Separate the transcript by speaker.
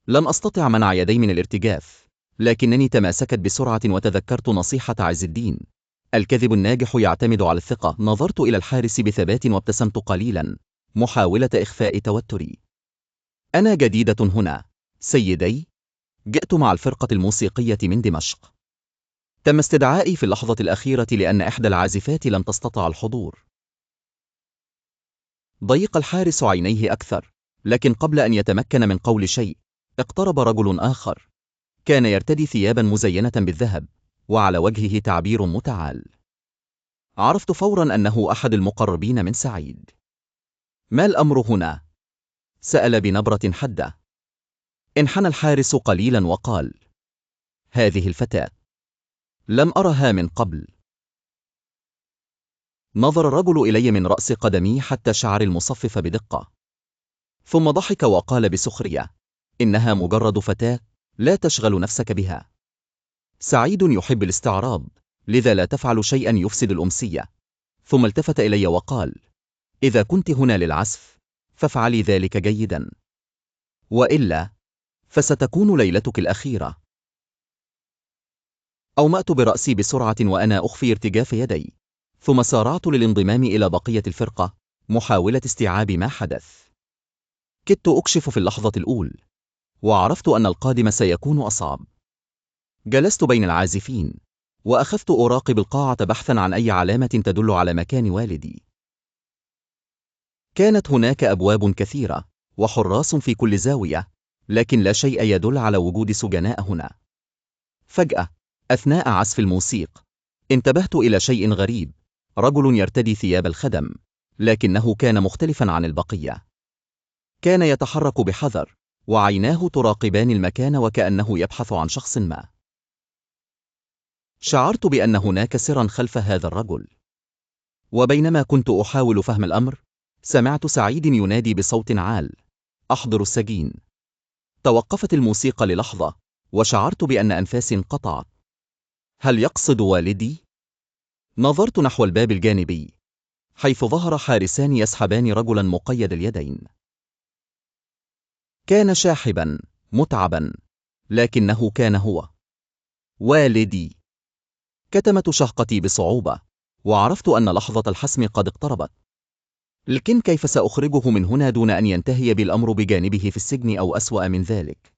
Speaker 1: لم أستطع منع يدي من الارتجاف، لكنني تماسكت بسرعة وتذكرت نصيحة عز الدين: الكذب الناجح يعتمد على الثقة. نظرت إلى الحارس بثبات وابتسمت قليلا، محاولة إخفاء توتري. أنا جديدة هنا، سيدي. جئت مع الفرقة الموسيقية من دمشق. تم استدعائي في اللحظة الأخيرة لأن إحدى العازفات لم تستطع الحضور. ضيق الحارس عينيه أكثر، لكن قبل أن يتمكن من قول شيء، اقترب رجل آخر. كان يرتدي ثيابا مزينة بالذهب، وعلى وجهه تعبير متعال. عرفت فورا أنه أحد المقربين من سعيد. ما الأمر هنا؟ سأل بنبرة حادة. انحنى الحارس قليلا وقال: هذه الفتاة لم أرها من قبل. نظر الرجل إلي من رأس قدمي حتى شعري المصفف بدقة، ثم ضحك وقال بسخرية: إنها مجرد فتاة، لا تشغل نفسك بها. سعيد يحب الاستعراض، لذا لا تفعل شيئا يفسد الأمسية. ثم التفت إلي وقال: إذا كنت هنا للعزف فافعلي ذلك جيدا، وإلا فستكون ليلتك الأخيرة. أومأت برأسي بسرعة وأنا أخفي ارتجاف يدي، ثم سارعت للانضمام إلى بقية الفرقة، محاولة استيعاب ما حدث. كدت أكشف في اللحظة الأولى، وعرفت أن القادم سيكون أصعب. جلست بين العازفين، وأخذت أراقب القاعة بحثا عن أي علامة تدل على مكان والدي. كانت هناك أبواب كثيرة وحراس في كل زاوية، لكن لا شيء يدل على وجود سجناء هنا. فجأة، أثناء عزف الموسيقى، انتبهت إلى شيء غريب: رجل يرتدي ثياب الخدم، لكنه كان مختلفا عن البقية. كان يتحرك بحذر، وعيناه تراقبان المكان وكأنه يبحث عن شخص ما. شعرت بأن هناك سرا خلف هذا الرجل. وبينما كنت أحاول فهم الأمر، سمعت سعيد ينادي بصوت عال: أحضر السجين. توقفت الموسيقى للحظة، وشعرت بأن أنفاسي انقطعت. هل يقصد والدي؟ نظرت نحو الباب الجانبي، حيث ظهر حارسان يسحبان رجلا مقيد اليدين. كان شاحبا، متعبا، لكنه كان هو والدي. كتمت شهقتي بصعوبة، وعرفت أن لحظة الحسم قد اقتربت. لكن كيف سأخرجه من هنا دون أن ينتهي بالأمر بجانبه في السجن أو أسوأ من ذلك؟